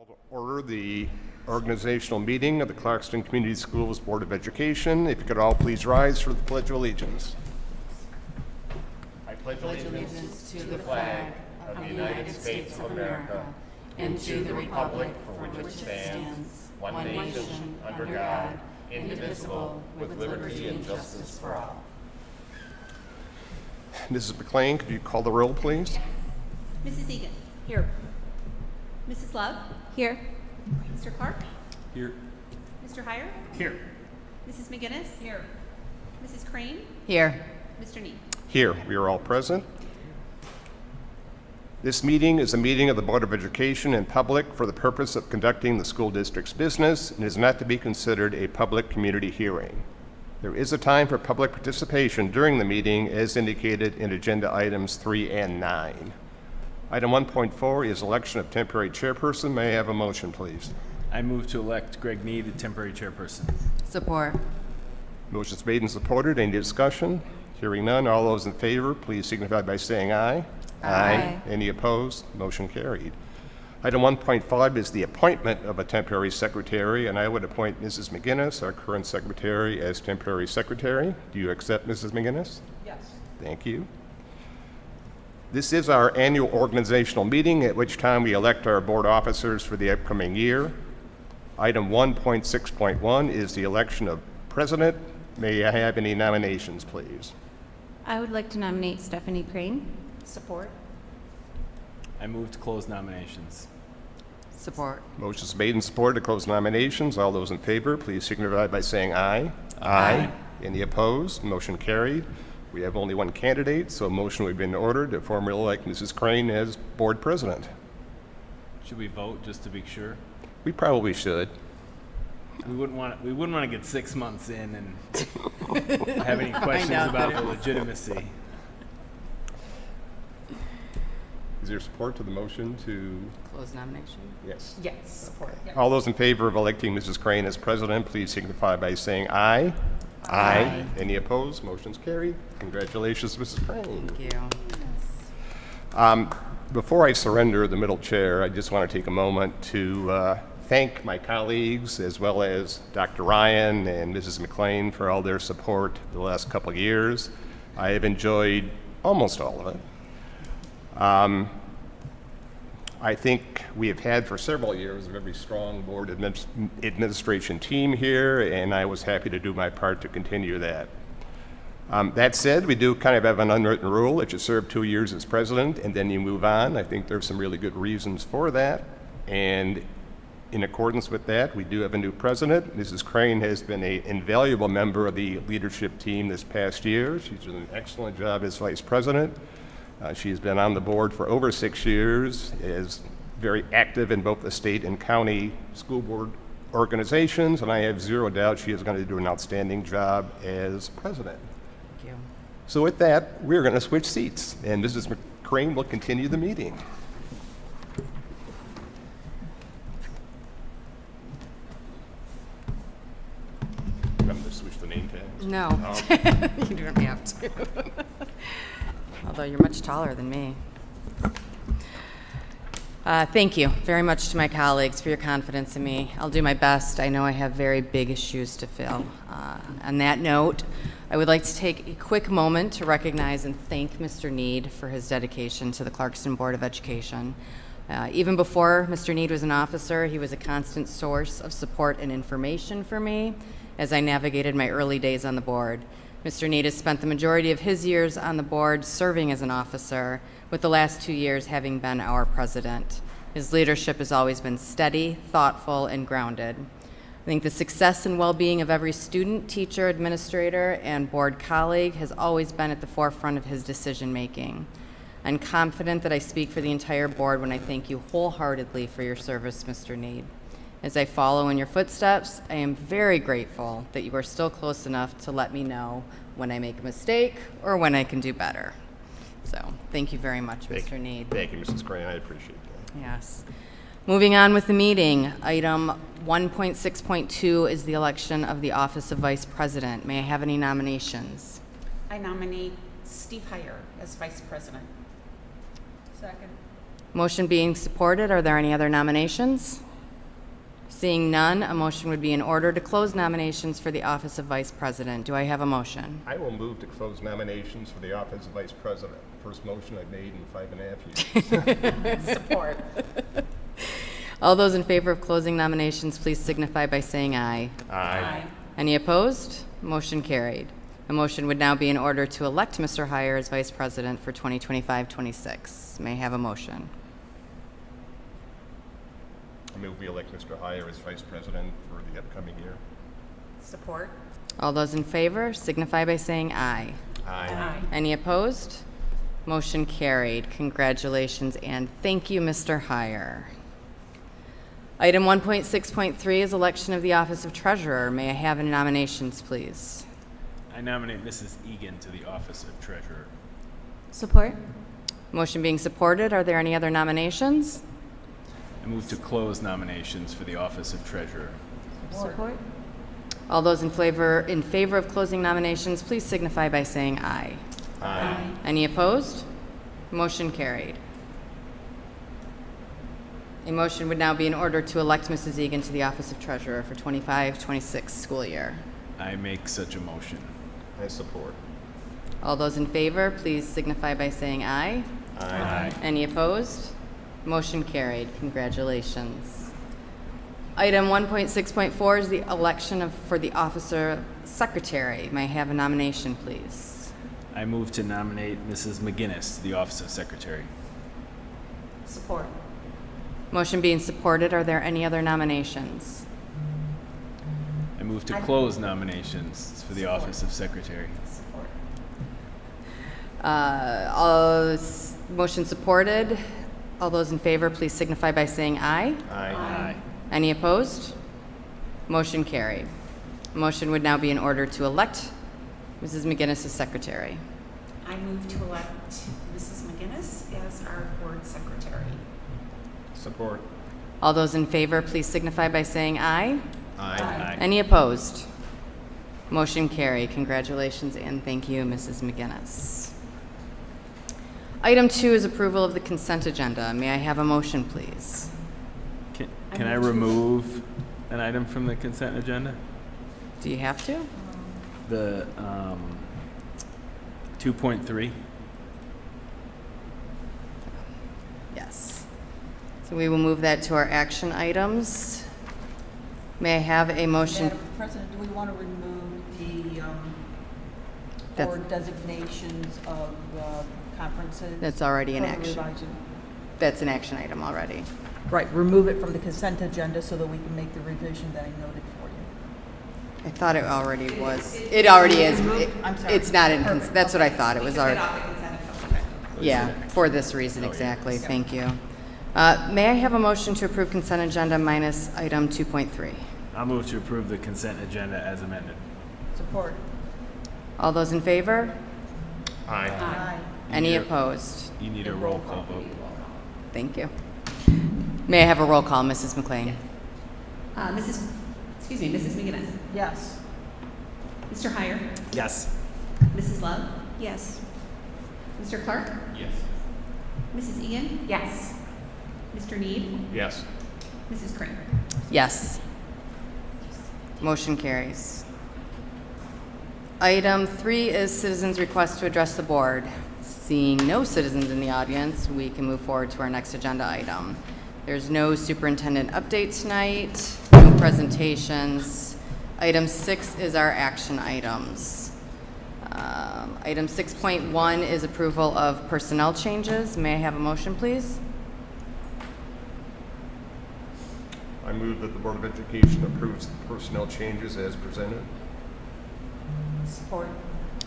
Call to order the organizational meeting of the Clarkston Community Schools Board of Education. If you could all please rise for the Pledge of Allegiance. I pledge allegiance to the flag of the United States of America and to the republic for which it stands, one nation, under God, indivisible, with liberty and justice for all. Mrs. McLean, could you call the roll, please? Mrs. Egan. Here. Mrs. Love. Here. Mr. Clark. Here. Mr. Heyer. Here. Mrs. McGinnis. Here. Mrs. Crane. Here. Mr. Need. Here. We are all present. This meeting is a meeting of the Board of Education in public for the purpose of conducting the school district's business and is not to be considered a public community hearing. There is a time for public participation during the meeting as indicated in agenda items 3 and 9. Item 1.4 is election of temporary chairperson. May I have a motion, please? I move to elect Greg Need, the temporary chairperson. Support. Motion's made and supported. Any discussion? Hearing none. All those in favor, please signify by saying aye. Aye. Any opposed? Motion carried. Item 1.5 is the appointment of a temporary secretary, and I would appoint Mrs. McGinnis, our current secretary, as temporary secretary. Do you accept, Mrs. McGinnis? Yes. Thank you. This is our annual organizational meeting at which time we elect our board officers for the upcoming year. Item 1.6.1 is the election of president. May I have any nominations, please? I would like to nominate Stephanie Crane. Support. I move to close nominations. Support. Motion's made and supported to close nominations. All those in favor, please signify by saying aye. Aye. Any opposed? Motion carried. We have only one candidate, so a motion would be in order to formally elect Mrs. Crane as board president. Should we vote just to be sure? We probably should. We wouldn't want to get 6 months in and have any questions about the legitimacy. Is there support to the motion to? Close nomination. Yes. Yes. Support. All those in favor of electing Mrs. Crane as president, please signify by saying aye. Aye. Any opposed? Motion's carried. Congratulations, Mrs. Crane. Thank you. Before I surrender the middle chair, I just want to take a moment to thank my colleagues as well as Dr. Ryan and Mrs. McLean for all their support the last couple of years. I have enjoyed almost all of it. I think we have had for several years a very strong board administration team here, and I was happy to do my part to continue that. That said, we do kind of have an unwritten rule that you serve 2 years as president and then you move on. I think there's some really good reasons for that, and in accordance with that, we do have a new president. Mrs. Crane has been an invaluable member of the leadership team this past year. She's done an excellent job as vice president. She's been on the board for over 6 years, is very active in both the state and county school board organizations, and I have zero doubt she is going to do an outstanding job as president. Thank you. So with that, we're going to switch seats, and Mrs. Crane will continue the meeting. I'm going to switch the name tags. No. Oh. You don't have to. Although you're much taller than me. Thank you very much to my colleagues for your confidence in me. I'll do my best. I know I have very big shoes to fill. On that note, I would like to take a quick moment to recognize and thank Mr. Need for his dedication to the Clarkston Board of Education. Even before Mr. Need was an officer, he was a constant source of support and information for me as I navigated my early days on the board. Mr. Need has spent the majority of his years on the board serving as an officer, with the last 2 years having been our president. His leadership has always been steady, thoughtful, and grounded. I think the success and well-being of every student, teacher, administrator, and board colleague has always been at the forefront of his decision-making. I'm confident that I speak for the entire board when I thank you wholeheartedly for your service, Mr. Need. As I follow in your footsteps, I am very grateful that you are still close enough to let me know when I make a mistake or when I can do better. So, thank you very much, Mr. Need. Thank you, Mrs. Crane. I appreciate that. Yes. Moving on with the meeting, item 1.6.2 is the election of the office of Vice President. May I have any nominations? I nominate Steve Heyer as vice president. Second. Motion being supported, are there any other nominations? Seeing none, a motion would be in order to close nominations for the office of Vice President. Do I have a motion? I will move to close nominations for the office of Vice president. First motion I've made in 5.5 years. Support. All those in favor of closing nominations, please signify by saying aye. Aye. Any opposed? Motion carried. A motion would now be in order to elect Mr. Heyer as Vice President for 2025-26. May I have a motion? I move we elect Mr. Heyer as vice president for the upcoming year. Support. All those in favor signify by saying aye. Aye. Any opposed? Motion carried. Congratulations and thank you, Mr. Heyer. Item 1.6.3 is election of the office of treasurer. May I have any nominations, please? I nominate Mrs. Egan to the office of treasurer. Support. Motion being supported. Are there any other nominations? I move to close nominations for the office of treasurer. Support. All those in favor of closing nominations, please signify by saying aye. Aye. Any opposed? Motion carried. A motion would now be in order to elect Mrs. Egan to the office of treasurer for 25-26 school year. I make such a motion. I support. All those in favor, please signify by saying aye. Aye. Any opposed? Motion carried. Congratulations. Item 1.6.4 is the election for the officer secretary. May I have a nomination, please? I move to nominate Mrs. McGinnis to the office of secretary. Support. Motion being supported. Are there any other nominations? I move to close nominations for the Support. office of secretary. Support. Motion supported. All those in favor, please signify by saying aye. Aye. Any opposed? Motion carried. Motion would now be in order to elect Mrs. McGinnis as secretary. I move to elect Mrs. McGinnis as our board secretary. Support. All those in favor, please signify by saying aye. Aye. Any opposed? Motion carried. Congratulations and thank you, Mrs. McGinnis. Item 2 is approval of the consent agenda. May I have a motion, please? Can I remove an item from the consent agenda? Do you have to? The 2.3? Yes. So we will move that to our action items. May I have a motion? Madam President, do we want to remove the That's- board designations of conferences? That's already in from the action. revising- That's an action item already. Right, remove it from the consent agenda so that we can make the revision that I noted for you. I thought it already was. It already is. I'm sorry. It's not in, Perfect. that's what I thought. It was already. Off the consent agenda. Yeah, for this reason, exactly. Thank you. May I have a motion to approve consent agenda minus item 2.3? I'll move to approve the consent agenda as amended. Support. All those in favor? Aye. Aye. Any Yeah. opposed? You need a roll call vote. Thank you. May I have a roll call, Mrs. McLean? Mrs. McGinnis. Yes. Mr. Heyer. Yes. Mrs. Love. Yes. Mr. Clark. Yes. Mrs. Egan. Yes. Mr. Need. Yes. Mrs. Crane. Yes. Motion carries. Item 3 is citizens' request to address the board. Seeing no citizens in the audience, we can move forward to our next agenda item. There's no superintendent update tonight, no presentations. Item 6 is our action items. Item 6.1 is approval of personnel changes. May I have a motion, please? I move that the Board of Education approves the personnel changes as presented. Support.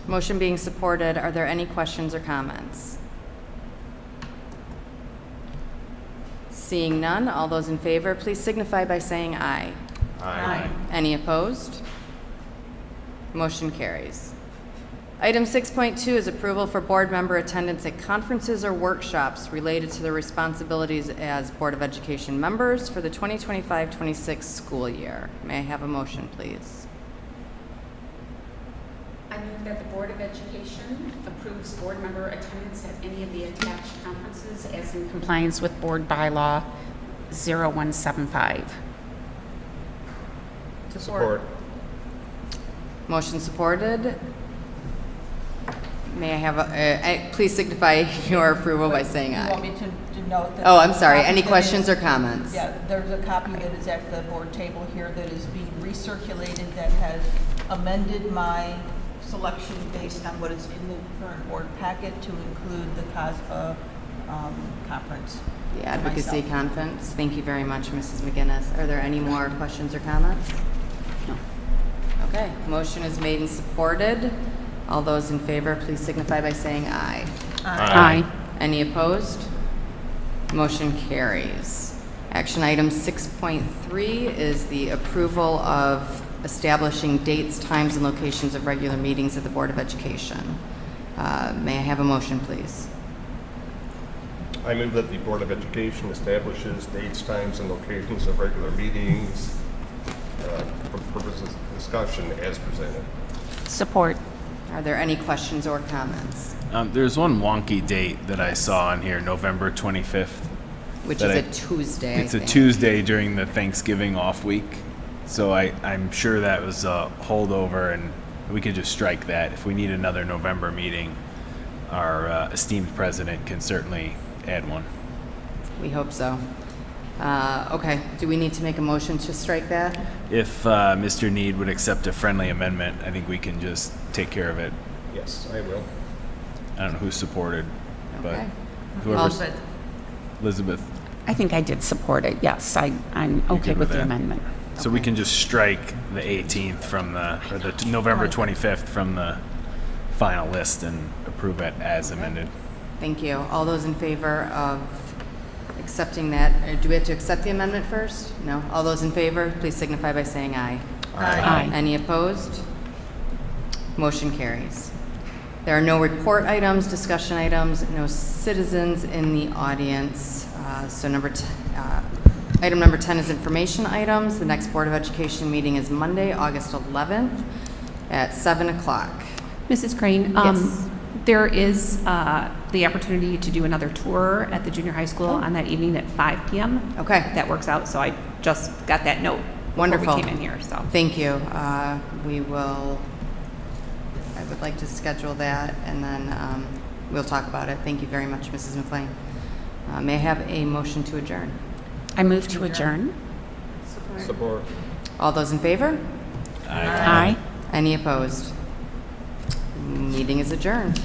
Motion being supported. Are there any questions or comments? Seeing none, all those in favor, please signify by saying aye. Aye. Any opposed? Motion carries. Item 6.2 is approval for board member attendance at conferences or workshops related to their responsibilities as Board of Education members for the 2025-26 school year. May I have a motion, please? I move that the Board of Education approves board member attendance at any of the attached conferences as in compliance with Board Bylaw 0175. Support. Motion supported. May I have please signify your approval by saying You want aye. me to note that? Oh, I'm sorry. the Any copy that questions is- or comments? Yeah, there's a copy that is at the board table here that is being recirculated that has amended my selection based on what is in the current board packet to include the COSBA conference. The advocacy Myself. conference. Thank you very much, Mrs. McGinnis. Are there any more questions or comments? No. Okay, motion is made and supported. All those in favor, please signify by saying aye. Aye. Any opposed? Motion carries. Action item 6.3 is the approval of establishing dates, times, and locations of regular meetings of the Board of Education. May I have a motion, please? I move that the Board of Education establishes dates, times, and locations of regular meetings for purposes of discussion as presented. Support. Are there any questions or comments? There's one wonky date that I saw on here, November 25th. Which That is I- a Tuesday, I It's a think. Tuesday during the Thanksgiving off week. So I'm sure that was a holdover, and we could just strike that. If we need another November meeting, our esteemed president can certainly add one. We hope so. Okay, do we need to make a motion to strike that? If Mr. Need would accept a friendly amendment, I think we can just take care of it. Yes, I will. I don't know who supported, but Okay. whoever's, But Elizabeth. I think I did support it, yes. I'm okay good with with the that? amendment. So we can just strike the 18th from or the November 25th from the final list and approve it as amended. Thank you. All those in favor of accepting that, or do we have to accept the amendment first? No? All those in favor, please signify by saying aye. Aye. Any opposed? Motion carries. There are no report items, discussion items, no citizens in the audience. So item number 10 is information items. The next Board of Education meeting is Monday, August 11th at 7 o'clock. Mrs. Crane, Yes. there is the opportunity to do another tour at the junior high school on that evening at 5 p.m. Okay. That works out, so I just got that note Wonderful. before we came in here, so. Thank you. I would like to schedule that, and then we'll talk about it. Thank you very much, Mrs. McLean. May I have a motion to adjourn? I move to adjourn. Support. All those in favor? Aye. Any opposed? Meeting is adjourned.